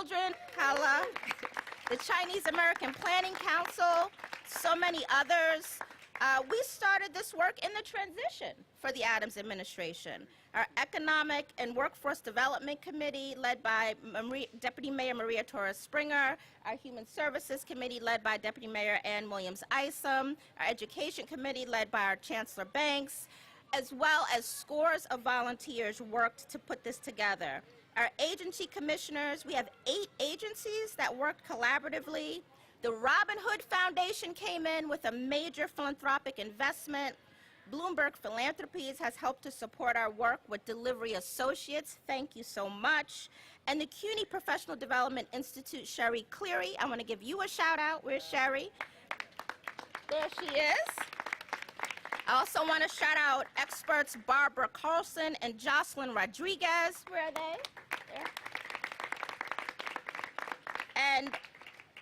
Children, Kala, the Chinese American Planning Council, so many others. We started this work in the transition for the Adams administration. Our Economic and Workforce Development Committee, led by Deputy Mayor Maria Torres Springer, our Human Services Committee, led by Deputy Mayor Ann Williams Isom, our Education Committee, led by our Chancellor Banks, as well as scores of volunteers worked to put this together. Our agency commissioners, we have 8 agencies that worked collaboratively. The Robin Hood Foundation came in with a major philanthropic investment. Bloomberg Philanthropies has helped to support our work with Delivery Associates. Thank you so much. And the CUNY Professional Development Institute, Sherry Cleary. I want to give you a shout out. Where's Sherry? There she is. I also want to shout out experts Barbara Carlson and Jocelyn Rodriguez. Where are they? There. And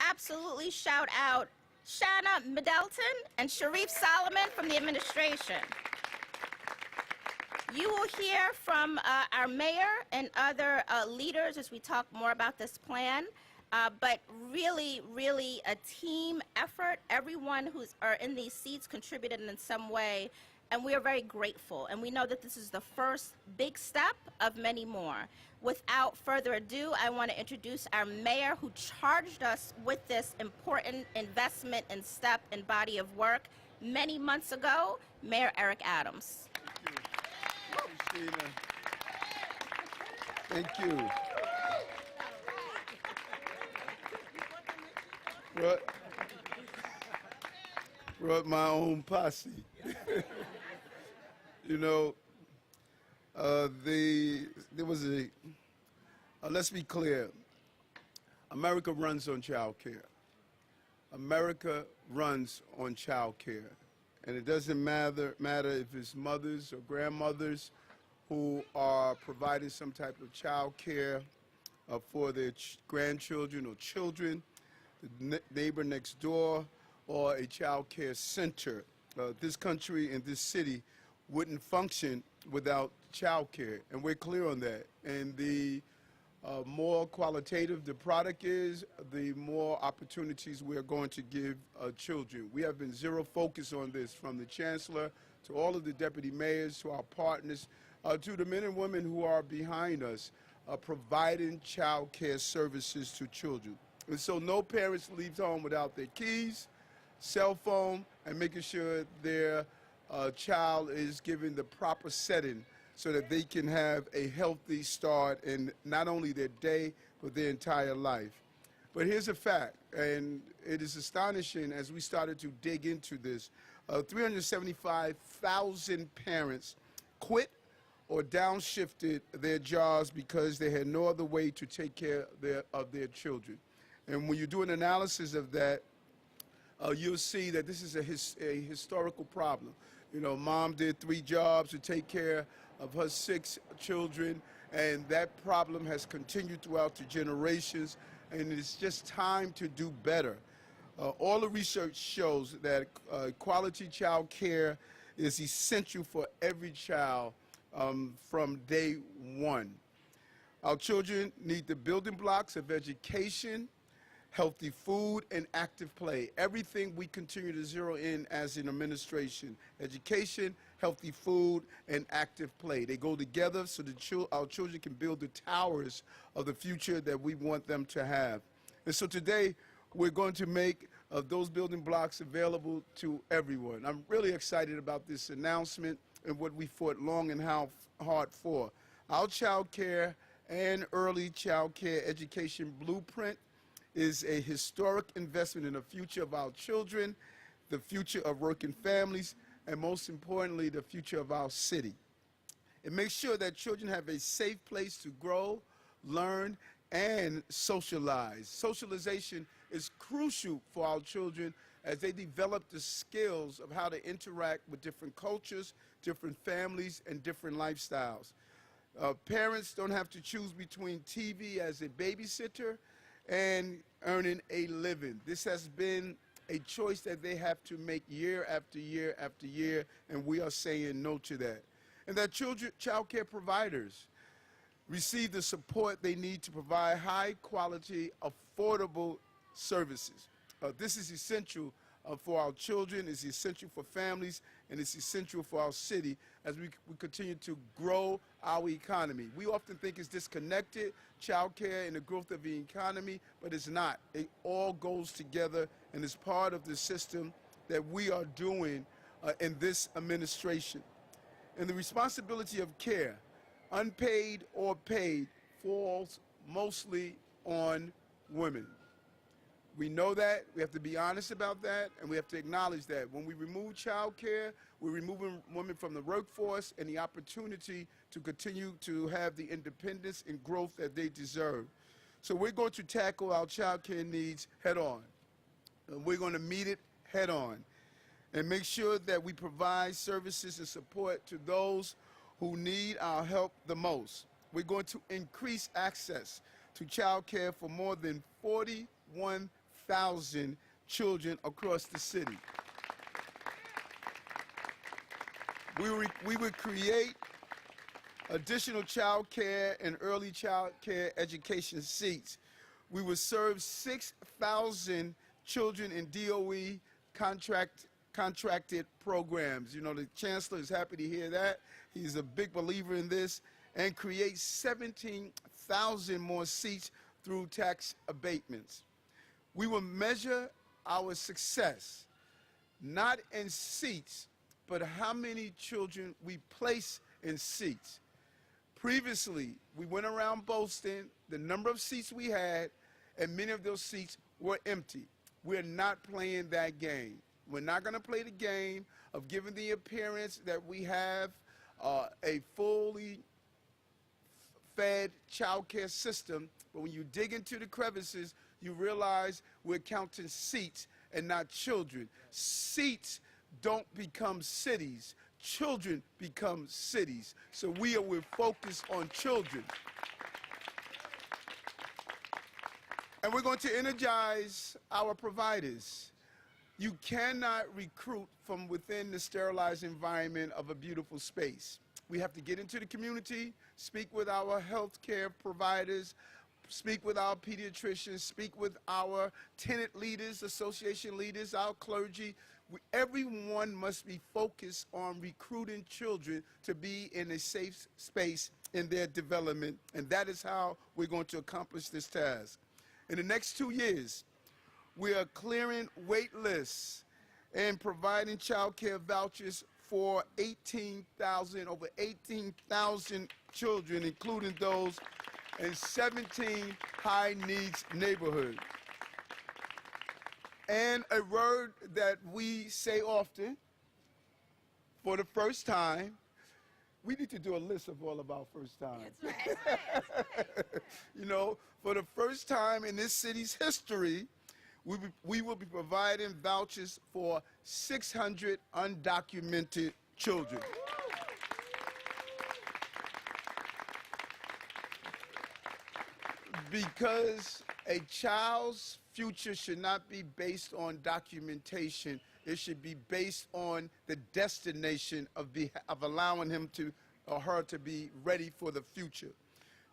absolutely shout out Shanna Middleton and Sharif Solomon from the administration. You will hear from our mayor and other leaders as we talk more about this plan. But really, really a team effort. Everyone who's in these seats contributed in some way, and we are very grateful. And we know that this is the first big step of many more. Without further ado, I want to introduce our mayor who charged us with this important investment and step and body of work many months ago, Mayor Eric Adams. Thank you, Christina. Thank you. Brought my own posse. You know, there was let's be clear, America runs on child care. America runs on child care. And it doesn't matter if it's mothers or grandmothers who are providing some type of child care for their grandchildren or children, the neighbor next door, or a child care center. This country and this city wouldn't function without child care, and we're clear on that. And the more qualitative the product is, the more opportunities we are going to give children. We have been zero focus on this, from the Chancellor to all of the deputy mayors to our partners to the men and women who are behind us providing child care services to children. And so no parents leaves home without their keys, cell phone, and making sure their child is given the proper setting so that they can have a healthy start in not only their day, but their entire life. But here's a fact, and it is astonishing as we started to dig into this. 375,000 parents quit or downshifted their jobs because they had no other way to take care of their children. And when you do an analysis of that, you'll see that this is a historical problem. You know, mom did 3 jobs to take care of her 6 children, and that problem has continued throughout the generations, and it's just time to do better. All the research shows that quality child care is essential for every child from day one. Our children need the building blocks of education, healthy food, and active play. Everything we continue to zero in as an administration: education, healthy food, and active play. They go together so that our children can build the towers of the future that we want them to have. And so today, we're going to make those building blocks available to everyone. I'm really excited about this announcement and what we fought long and hard for. Our child care and early child care education blueprint is a historic investment in the future of our children, the future of working families, and most importantly, the future of our city. It makes sure that children have a safe place to grow, learn, and socialize. Socialization is crucial for our children as they develop the skills of how to interact with different cultures, different families, and different lifestyles. Parents don't have to choose between TV as a babysitter and earning a living. This has been a choice that they have to make year after year after year, and we are saying no to that. And that child care providers receive the support they need to provide high-quality, affordable services. This is essential for our children, it's essential for families, and it's essential for our city as we continue to grow our economy. We often think it's disconnected, child care and the growth of the economy, but it's not. It all goes together and is part of the system that we are doing in this administration. And the responsibility of care, unpaid or paid, falls mostly on women. We know that, we have to be honest about that, and we have to acknowledge that. When we remove child care, we're removing women from the workforce and the opportunity to continue to have the independence and growth that they deserve. So we're going to tackle our child care needs head on. And we're going to meet it head on and make sure that we provide services and support to those who need our help the most. We're going to increase access to child care for more than 41,000 children across the city. We would create additional child care and early child care education seats. We would serve 6,000 children in DOE contracted programs. You know, the Chancellor is happy to hear that. He's a big believer in this. And create 17,000 more seats through tax abatements. We will measure our success, not in seats, but how many children we place in seats. Previously, we went around boasting the number of seats we had, and many of those seats were empty. We're not playing that game. We're not going to play the game of giving the appearance that we have a fully fed child care system, but when you dig into the crevices, you realize we're counting seats and not children. Seats don't become cities. Children become cities. So we're focused on children. And we're going to energize our providers. You cannot recruit from within the sterilized environment of a beautiful space. We have to get into the community, speak with our health care providers, speak with our pediatricians, speak with our tenant leaders, association leaders, our clergy. Everyone must be focused on recruiting children to be in a safe space in their development, and that is how we're going to accomplish this task. In the next 2 years, we are clearing wait lists and providing child care vouchers for over 18,000 children, including those in 17 high-needs neighborhoods. And a word that we say often, for the first time, we need to do a list of all of our first times. That's right. You know, for the first time in this city's history, we will be providing vouchers for 600 undocumented children. Because a child's future should not be based on documentation. It should be based on the destination of allowing him to or her to be ready for the future.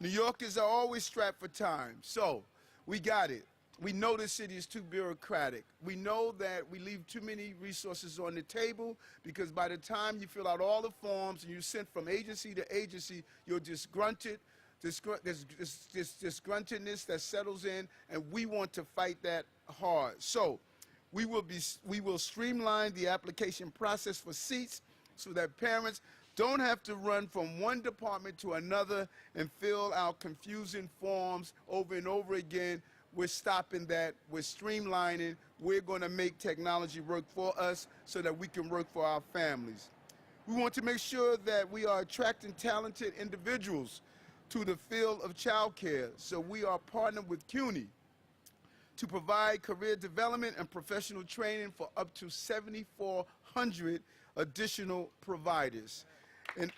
New Yorkers are always strapped for time, so we got it. We know this city is too bureaucratic. We know that we leave too many resources on the table because by the time you fill out all the forms and you send from agency to agency, you're disgruntled. This disgruntledness that settles in, and we want to fight that hard. So we will streamline the application process for seats so that parents don't have to run from one department to another and fill out confusing forms over and over again. We're stopping that. We're streamlining. We're going to make technology work for us so that we can work for our families. We want to make sure that we are attracting talented individuals to the field of child care. So we are partnering with CUNY to provide career development and professional training for up to 7,400 additional providers. And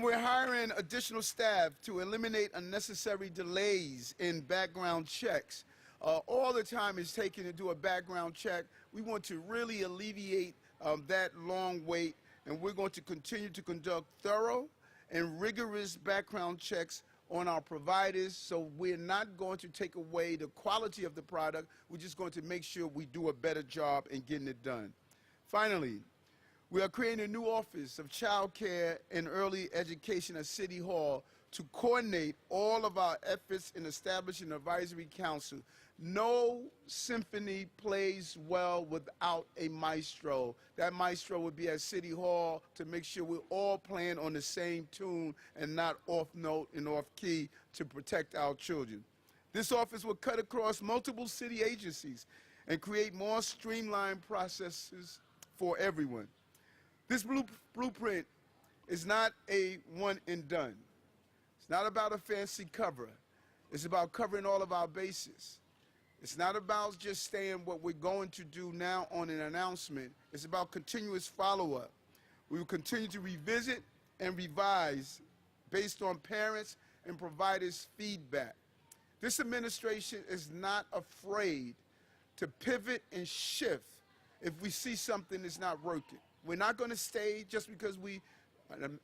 we're hiring additional staff to eliminate unnecessary delays in background checks. All the time it's taken to do a background check. We want to really alleviate that long wait, and we're going to continue to conduct thorough and rigorous background checks on our providers, so we're not going to take away the quality of the product. We're just going to make sure we do a better job in getting it done. Finally, we are creating a new office of child care and early education at City Hall to coordinate all of our efforts in establishing an advisory council. No symphony plays well without a maestro. That maestro would be at City Hall to make sure we're all playing on the same tune and not off note and off key to protect our children. This office will cut across multiple city agencies and create more streamlined processes for everyone. This blueprint is not a one and done. It's not about a fancy cover. It's about covering all of our bases. It's not about just saying what we're going to do now on an announcement. It's about continuous follow-up. We will continue to revisit and revise based on parents and providers' feedback. This administration is not afraid to pivot and shift if we see something that's not working. We're not going to stay just because we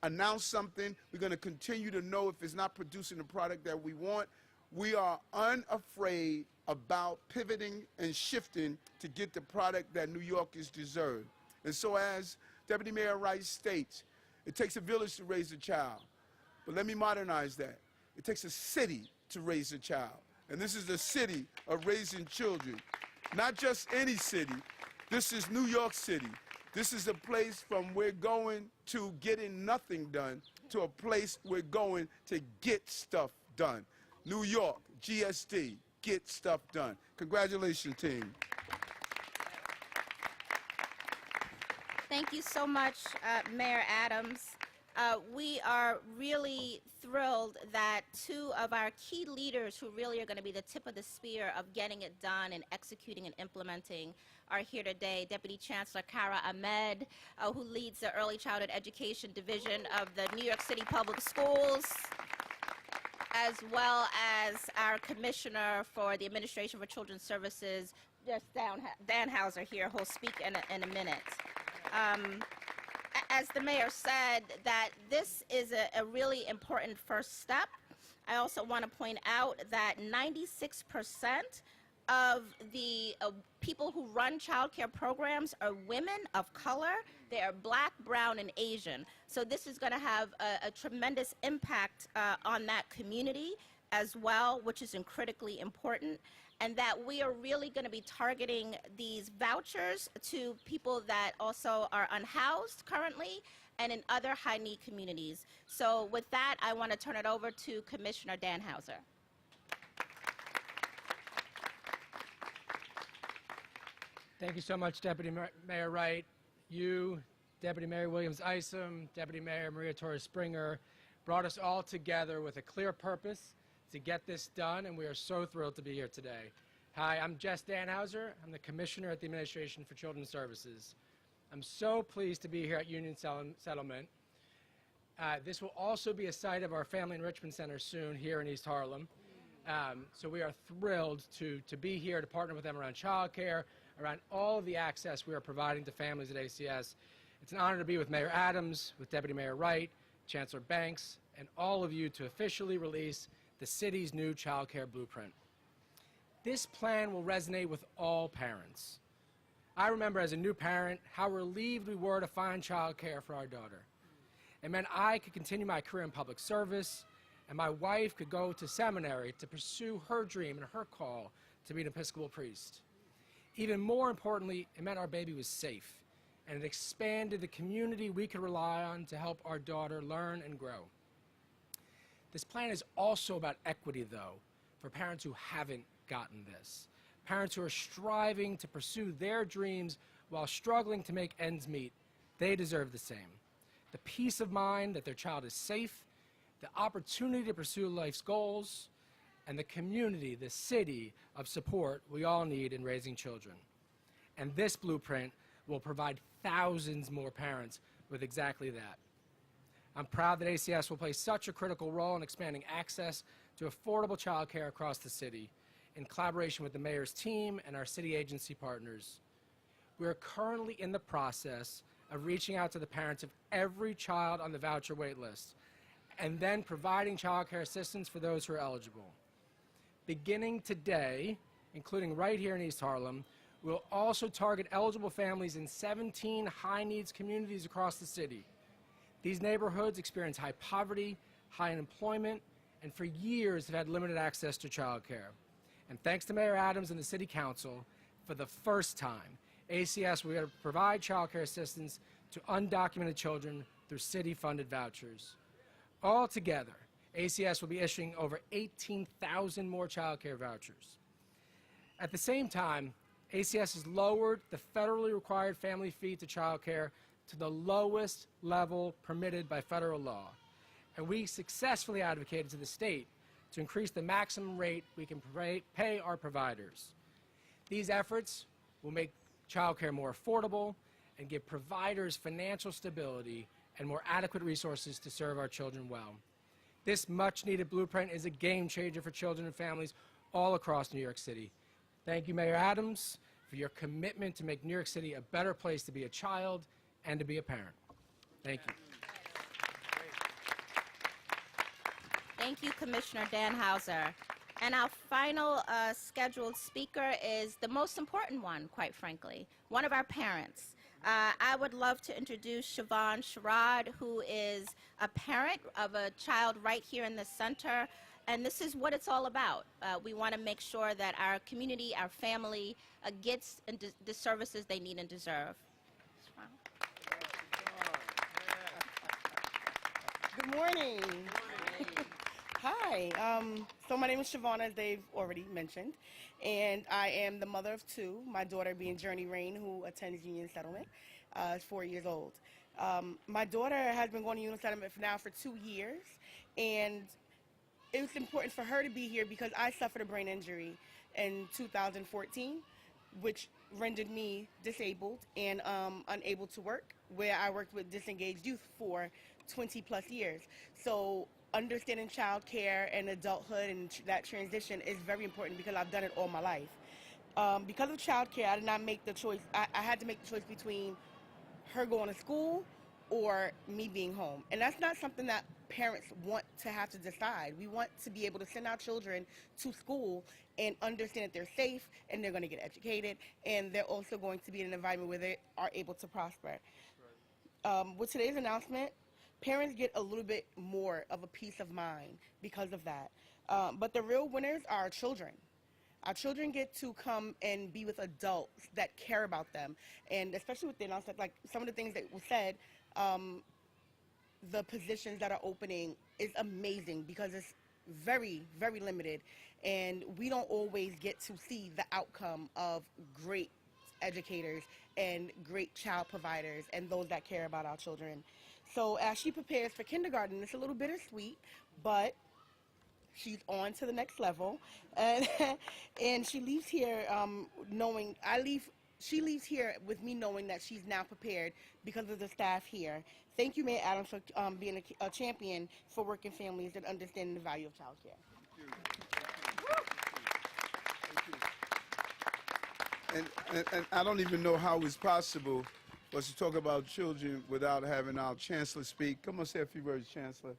announce something. We're going to continue to know if it's not producing the product that we want. We are unafraid about pivoting and shifting to get the product that New Yorkers deserve. And so as Deputy Mayor Wright states, it takes a village to raise a child. But let me modernize that. It takes a city to raise a child. And this is the city of raising children. Not just any city. This is New York City. This is a place from we're going to getting nothing done to a place we're going to get stuff done. New York, GSD, get stuff done. Congratulations, team. Thank you so much, Mayor Adams. We are really thrilled that two of our key leaders who really are going to be the tip of the spear of getting it done and executing and implementing are here today. Deputy Chancellor Kara Ahmed, who leads the Early Childhood Education Division of the New York City Public Schools, as well as our Commissioner for the Administration for Children's Services, just Dan Hauser here, who'll speak in a minute. As the mayor said, that this is a really important first step. I also want to point out that 96% of the people who run child care programs are women of color. They are Black, brown, and Asian. So this is going to have a tremendous impact on that community as well, which is critically important. And that we are really going to be targeting these vouchers to people that also are unhoused currently and in other high-need communities. So with that, I want to turn it over to Commissioner Dan Hauser. Thank you so much, Deputy Mayor Wright. You, Deputy Mayor Williams-Isom, Deputy Mayor Maria Torres-Springer brought us all together with a clear purpose to get this done, and we are so thrilled to be here today. Hi, I'm Jess Danhauser. I'm the Commissioner at the Administration for Children's Services. I'm so pleased to be here at Union Settlement. This will also be a site of our Family Enrichment Center soon here in East Harlem. So we are thrilled to be here to partner with them around childcare, around all of the access we are providing to families at ACS. It's an honor to be with Mayor Adams, with Deputy Mayor Wright, Chancellor Banks, and all of you to officially release the city's new child care blueprint. This plan will resonate with all parents. I remember as a new parent how relieved we were to find child care for our daughter. It meant I could continue my career in public service, and my wife could go to seminary to pursue her dream and her call to be an Episcopal priest. Even more importantly, it meant our baby was safe, and it expanded the community we could rely on to help our daughter learn and grow. This plan is also about equity, though, for parents who haven't gotten this. Parents who are striving to pursue their dreams while struggling to make ends meet. They deserve the same. The peace of mind that their child is safe, the opportunity to pursue life's goals, and the community, the city of support we all need in raising children. And this blueprint will provide thousands more parents with exactly that. I'm proud that ACS will play such a critical role in expanding access to affordable child care across the city in collaboration with the mayor's team and our city agency partners. We are currently in the process of reaching out to the parents of every child on the voucher wait list, and then providing child care assistance for those who are eligible. Beginning today, including right here in East Harlem, we'll also target eligible families in 17 high-needs communities across the city. These neighborhoods experience high poverty, high unemployment, and for years have had limited access to child care. And thanks to Mayor Adams and the City Council, for the first time, ACS will be able to provide child care assistance to undocumented children through city-funded vouchers. Altogether, ACS will be issuing over 18,000 more child care vouchers. At the same time, ACS has lowered the federally required family fee to child care to the lowest level permitted by federal law. And we successfully advocated to the state to increase the maximum rate we can pay our providers. These efforts will make child care more affordable and give providers financial stability and more adequate resources to serve our children well. This much-needed blueprint is a game changer for children and families all across New York City. Thank you, Mayor Adams, for your commitment to make New York City a better place to be a child and to be a parent. Thank you. Thank you, Commissioner Dan Hauser. And our final scheduled speaker is the most important one, quite frankly, one of our parents. I would love to introduce Siobhan Sherrod, who is a parent of a child right here in the center. And this is what it's all about. We want to make sure that our community, our family, gets the services they need and deserve. Good morning. Hi. So my name is Siobhan, as they've already mentioned, and I am the mother of two, my daughter being Journey Rain, who attends Union Settlement, is 4 years old. My daughter has been going to Union Settlement for 2 years, and it was important for her to be here because I suffered a brain injury in 2014, which rendered me disabled and unable to work, where I worked with disengaged youth for 20 plus years. So understanding child care and adulthood and that transition is very important because I've done it all my life. Because of child care, I did not make the choice. I had to make the choice between her going to school or me being home. And that's not something that parents want to have to decide. We want to be able to send our children to school and understand that they're safe and they're going to get educated and they're also going to be in an environment where they are able to prosper. With today's announcement, parents get a little bit more of a peace of mind because of that. But the real winners are our children. Our children get to come and be with adults that care about them. And especially with the announcement, like some of the things that were said, the positions that are opening is amazing because it's very, very limited. And we don't always get to see the outcome of great educators and great child providers and those that care about our children. So as she prepares for kindergarten, it's a little bittersweet, but she's on to the next level. And she leaves here she leaves here with me knowing that she's now prepared because of the staff here. Thank you, Mayor Adams, for being a champion for working families and understanding the value of child care. And I don't even know how it's possible for us to talk about children without having our Chancellor speak. Come on, say a few words, Chancellor.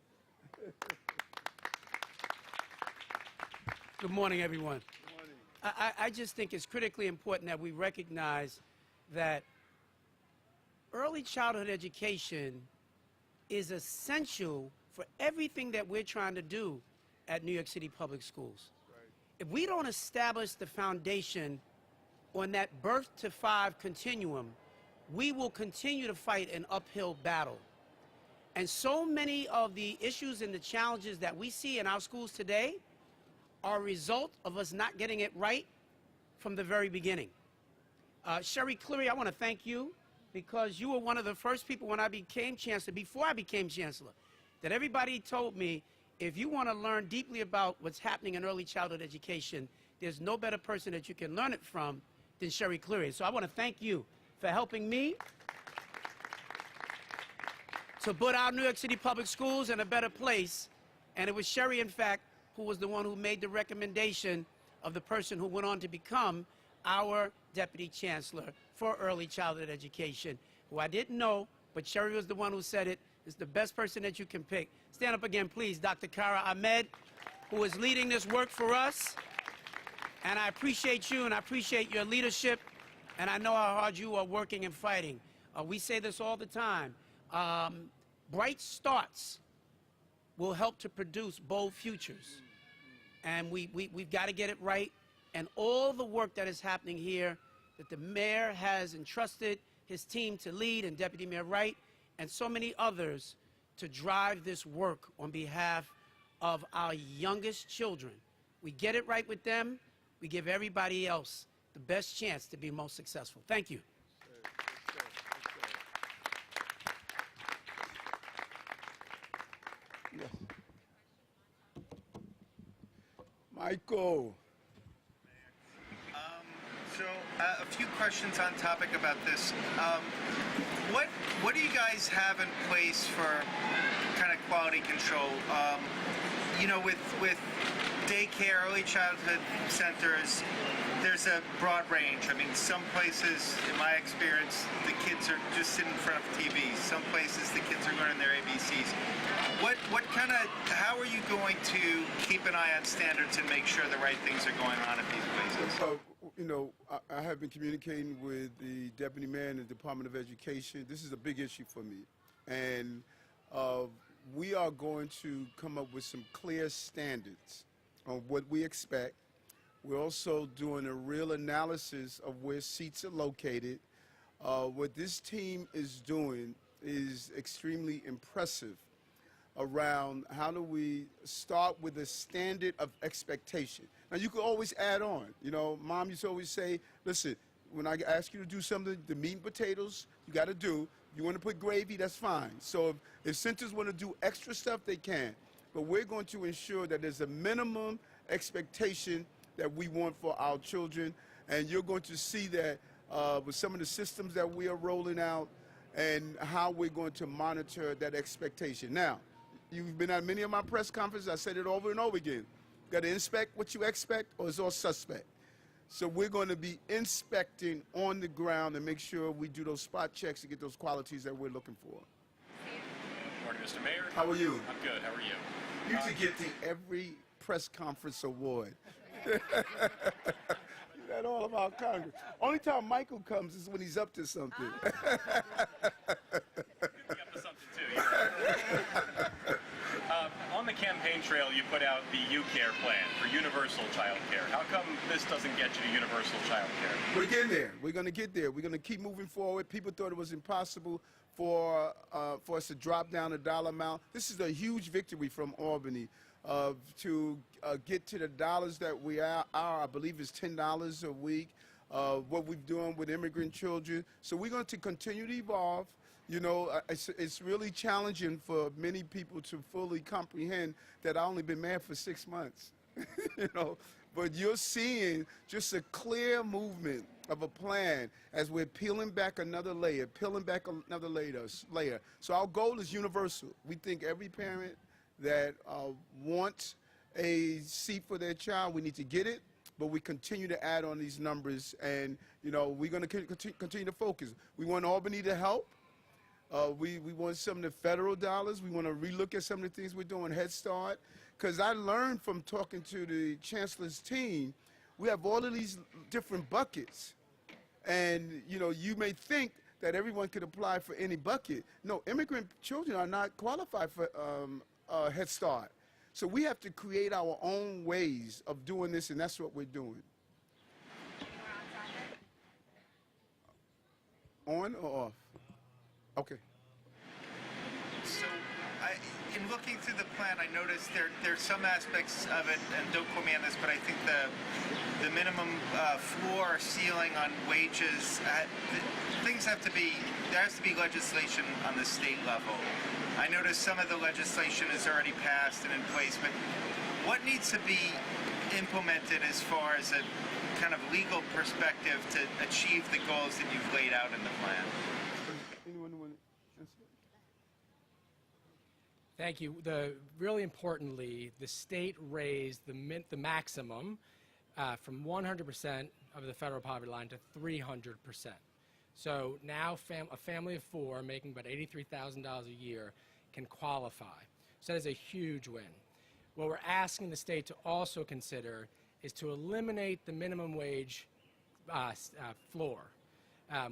Good morning, everyone. Good morning. I just think it's critically important that we recognize that early childhood education is essential for everything that we're trying to do at New York City Public Schools. Right. If we don't establish the foundation on that birth to 5 continuum, we will continue to fight an uphill battle. And so many of the issues and the challenges that we see in our schools today are a result of us not getting it right from the very beginning. Sherry Cleary, I want to thank you because you were one of the first people when I became Chancellor, before I became Chancellor, that everybody told me, if you want to learn deeply about what's happening in early childhood education, there's no better person that you can learn it from than Sherry Cleary. So I want to thank you for helping me to put our New York City Public Schools in a better place. And it was Sherry, in fact, who was the one who made the recommendation of the person who went on to become our Deputy Chancellor for Early Childhood Education. who I didn't know, but Sherry was the one who said it, is the best person that you can pick. Stand up again, please, Dr. Kara Ahmed, who is leading this work for us. And I appreciate you, and I appreciate your leadership, and I know how hard you are working and fighting. We say this all the time. Bright starts will help to produce bold futures. And we've got to get it right. And all the work that is happening here that the mayor has entrusted his team to lead, and Deputy Mayor Wright, and so many others to drive this work on behalf of our youngest children. We get it right with them. We give everybody else the best chance to be most successful. Thank you. Michael. A few questions on topic about this. What do you guys have in place for kind of quality control? You know, with daycare, early childhood centers, there's a broad range. I mean, some places, in my experience, the kids are just sitting in front of TVs. Some places, the kids are learning their ABCs. How are you going to keep an eye on standards and make sure the right things are going on at these places? You know, I have been communicating with the Deputy Mayor and the Department of Education. This is a big issue for me. And we are going to come up with some clear standards on what we expect. We're also doing a real analysis of where seats are located. What this team is doing is extremely impressive around how do we start with a standard of expectation. Now, you can always add on. You know, Mom used to always say, listen, when I ask you to do something, the meat and potatoes, you got to do. You want to put gravy, that's fine. So if centers want to do extra stuff, they can. But we're going to ensure that there's a minimum expectation that we want for our children. And you're going to see that with some of the systems that we are rolling out and how we're going to monitor that expectation. Now, you've been at many of my press conferences. I said it over and over again. You got to inspect what you expect, or it's all suspect. So we're going to be inspecting on the ground and make sure we do those spot checks to get those qualities that we're looking for. Morning, Mr. Mayor. How are you? I'm good. How are you? You should get the every press conference award. That all about Congress. Only time Michael comes is when he's up to something. Be up to something too. On the campaign trail, you put out the U-Care plan for universal child care. How come this doesn't get you to universal child care? We're getting there. We're going to get there. We're going to keep moving forward. People thought it was impossible for us to drop down a dollar amount. This is a huge victory from Albany to get to the dollars that we are. I believe it's $10 a week. What we're doing with immigrant children. So we're going to continue to evolve. You know, it's really challenging for many people to fully comprehend that I've only been married for 6 months. You know, but you're seeing just a clear movement of a plan as we're peeling back another layer, layer. So our goal is universal. We think every parent that wants a seat for their child, we need to get it, but we continue to add on these numbers, and, you know, we're going to continue to focus. We want Albany to help. We want some of the federal dollars. We want to relook at some of the things we're doing, Head Start. Because I learned from talking to the Chancellor's team, we have all of these different buckets. And, you know, you may think that everyone could apply for any bucket. No, immigrant children are not qualified for Head Start. So we have to create our own ways of doing this, and that's what we're doing. On or off? Okay. So, in looking through the plan, I noticed there's some aspects of it, and don't quote me on this, but I think the minimum floor ceiling on wages, there has to be legislation on the state level. I noticed some of the legislation is already passed and in place, but what needs to be implemented as far as a kind of legal perspective to achieve the goals that you've laid out in the plan? Anyone want to answer? Thank you. Really importantly, the state raised the maximum from 100% of the federal poverty line to 300%. So now a family of 4 making about $83,000 a year can qualify. So that is a huge win. What we're asking the state to also consider is to eliminate the minimum wage floor,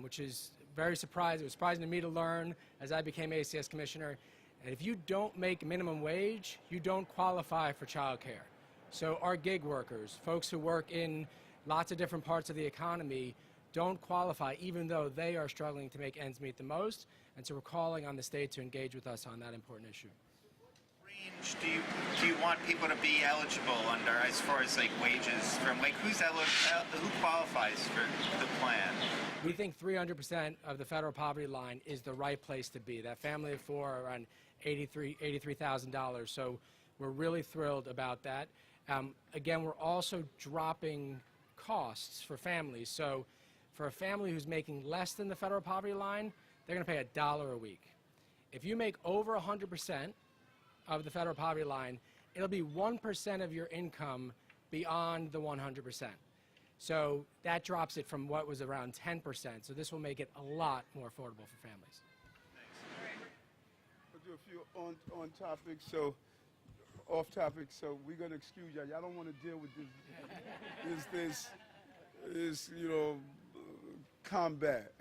which is very surprising. It was surprising to me to learn as I became ACS commissioner. And if you don't make minimum wage, you don't qualify for child care. So our gig workers, folks who work in lots of different parts of the economy, don't qualify even though they are struggling to make ends meet the most. And so we're calling on the state to engage with us on that important issue. Range do you want people to be eligible under as far as like wages from like who qualifies for the plan? We think 300% of the federal poverty line is the right place to be. That family of 4 are around $83,000. So we're really thrilled about that. Again, we're also dropping costs for families. So for a family who's making less than the federal poverty line, they're going to pay $1 a week. If you make over 100% of the federal poverty line, it'll be 1% of your income beyond the 100%. So that drops it from what was around 10%. So this will make it a lot more affordable for families. I'll do a few on topic, so off topic. So we're gonna excuse y'all. Y'all don't want to deal with this combat.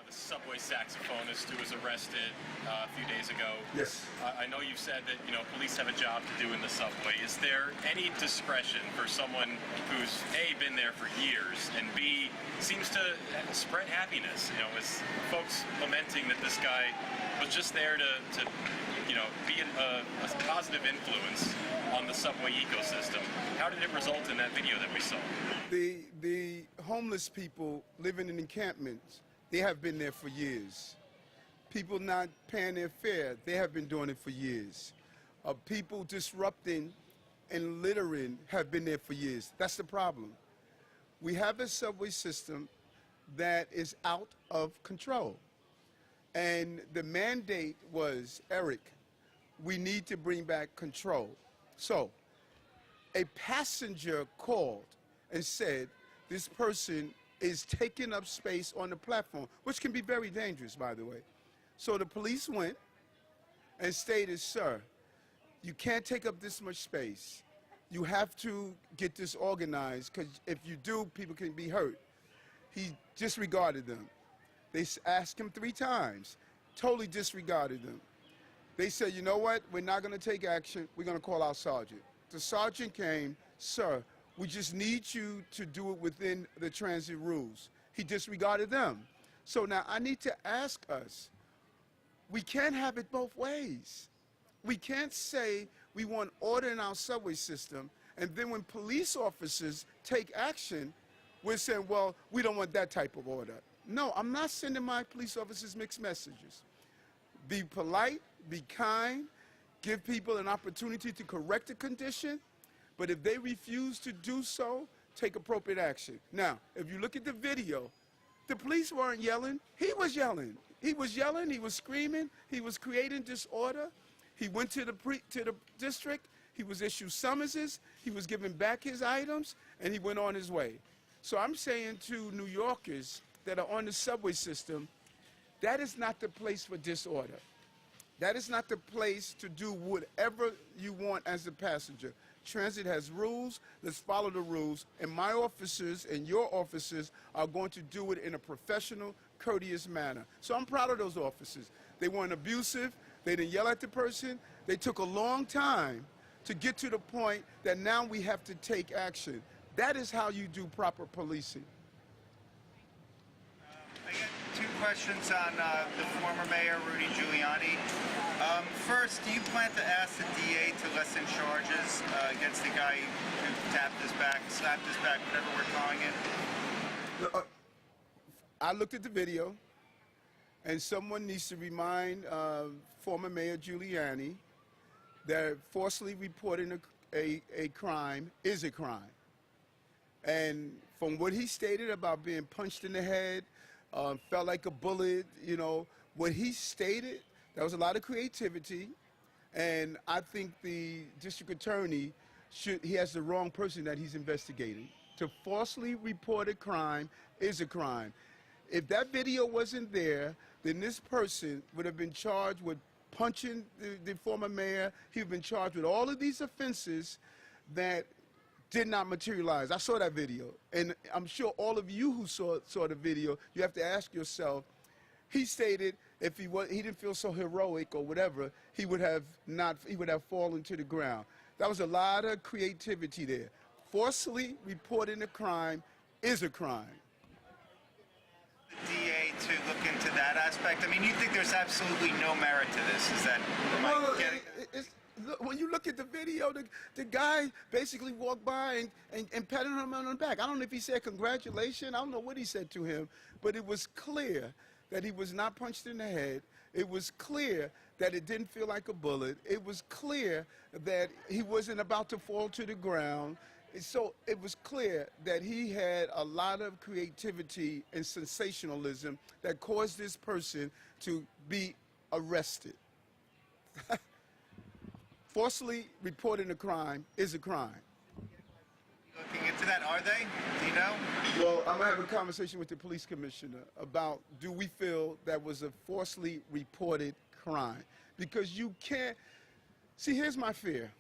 The subway saxophonist who was arrested a few days ago. Yes. I know you've said that police have a job to do in the subway. Is there any discretion for someone who's A, been there for years, and B, seems to spread happiness? As folks lamenting that this guy was just there to be a positive influence on the subway ecosystem. How did it result in that video that we saw? The homeless people living in encampments, they have been there for years. People not paying their fare, they have been doing it for years. People disrupting and littering have been there for years. That's the problem. We have a subway system that is out of control. And the mandate was, Eric, we need to bring back control. So a passenger called and said, this person is taking up space on the platform, which can be very dangerous, by the way. So the police went and stated, sir, you can't take up this much space. You have to get this organized, because if you do, people can be hurt. He disregarded them. They asked him 3 times, totally disregarded them. They said, you know what, we're not going to take action, we're going to call our sergeant. The sergeant came, sir, we just need you to do it within the transit rules. He disregarded them. So now I need to ask us, we can't have it both ways. We can't say we want order in our subway system, and then when police officers take action, we're saying, well, we don't want that type of order. No, I'm not sending my police officers mixed messages. Be polite, be kind, give people an opportunity to correct a condition, but if they refuse to do so, take appropriate action. Now, if you look at the video, the police weren't yelling. He was yelling. He was yelling, he was screaming, he was creating disorder. He went to the district, he was issued summonses, he was giving back his items, and he went on his way. So I'm saying to New Yorkers that are on the subway system, that is not the place for disorder. That is not the place to do whatever you want as a passenger. Transit has rules. Let's follow the rules. And my officers and your officers are going to do it in a professional, courteous manner. So I'm proud of those officers. They weren't abusive. They didn't yell at the person. They took a long time to get to the point that now we have to take action. That is how you do proper policing. I got 2 questions on the former mayor, Rudy Giuliani. First, do you plan to ask the DA to lessen charges against the guy who tapped his back, slapped his back, whatever we're calling it? I looked at the video, and someone needs to remind former Mayor Giuliani that falsely reporting a crime is a crime. And from what he stated about being punched in the head, felt like a bullet, what he stated, there was a lot of creativity. And I think the district attorney he has the wrong person that he's investigating. To falsely report a crime is a crime. If that video wasn't there, then this person would have been charged with punching the former mayor. He would have been charged with all of these offenses that did not materialize. I saw that video, and I'm sure all of you who saw the video, you have to ask yourself, he stated if he didn't feel so heroic or whatever, he would have fallen to the ground. That was a lot of creativity there. Falsely reporting a crime is a crime. The DA to look into that aspect. I mean, you think there's absolutely no merit to this? Is that am I getting? When you look at the video, the guy basically walked by and patted him on the back. I don't know if he said congratulations. I don't know what he said to him, but it was clear that he was not punched in the head. It was clear that it didn't feel like a bullet. It was clear that he wasn't about to fall to the ground. So it was clear that he had a lot of creativity and sensationalism that caused this person to be arrested. Falsely reporting a crime is a crime. Looking into that, are they? Do you know? Well, I'm going to have a conversation with the police commissioner about do we feel that was a falsely reported crime? Because you can't... See, here's my fear.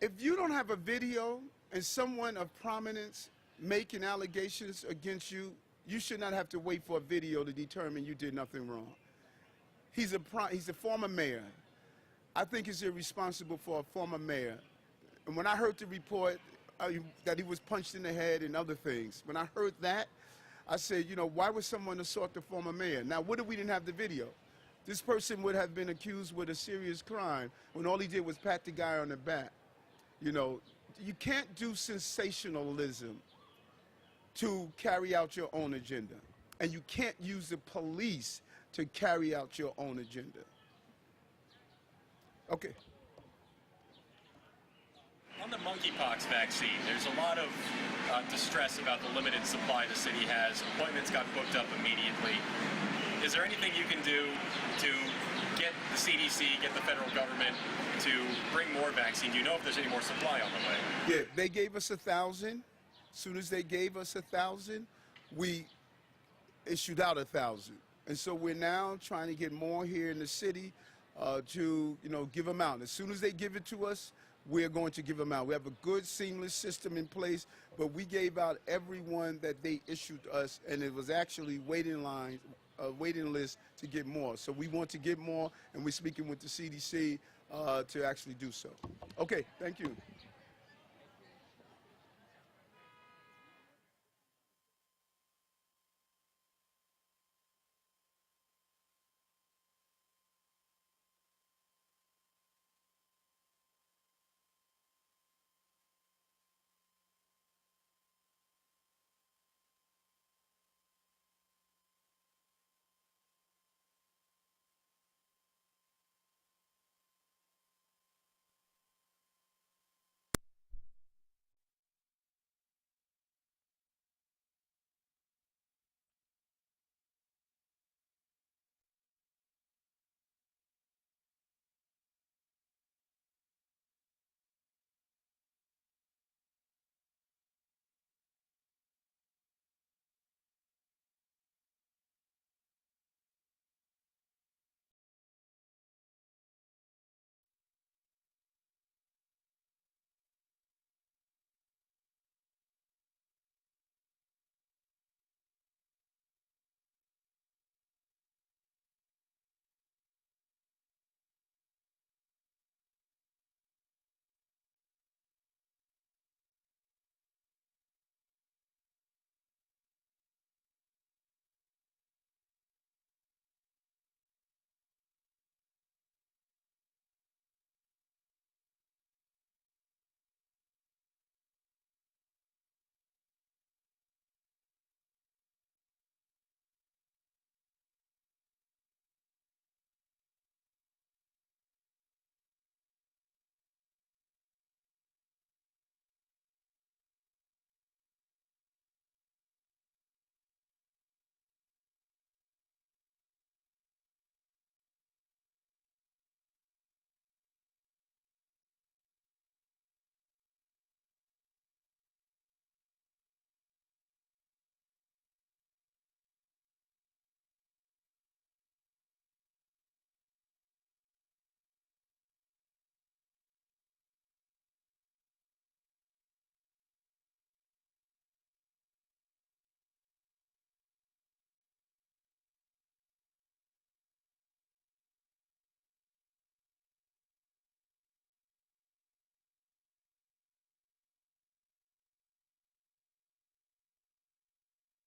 If you don't have a video and someone of prominence making allegations against you, you should not have to wait for a video to determine you did nothing wrong. He's a former mayor. I think it's irresponsible for a former mayor. And when I heard the report that he was punched in the head and other things, when I heard that, I said, you know, why would someone assault the former mayor? Now, what if we didn't have the video? This person would have been accused with a serious crime when all he did was pat the guy on the back. You know, you can't do sensationalism to carry out your own agenda. And you can't use the police to carry out your own agenda. Okay. On the monkeypox vaccine, there's a lot of distress about the limited supply the city has. Appointments got booked up immediately. Is there anything you can do to get the CDC, get the federal government to bring more vaccine? Do you know if there's any more supply on the way? Yeah, they gave us 1,000. As soon as they gave us 1,000, we issued out 1,000. And so we're now trying to get more here in the city to, you know, give them out. As soon as they give it to us, we're going to give them out. We have a good, seamless system in place, but we gave out everyone that they issued us, and it was actually waiting list to get more. So we want to get more, and we're speaking with the CDC to actually do so. Okay, thank you.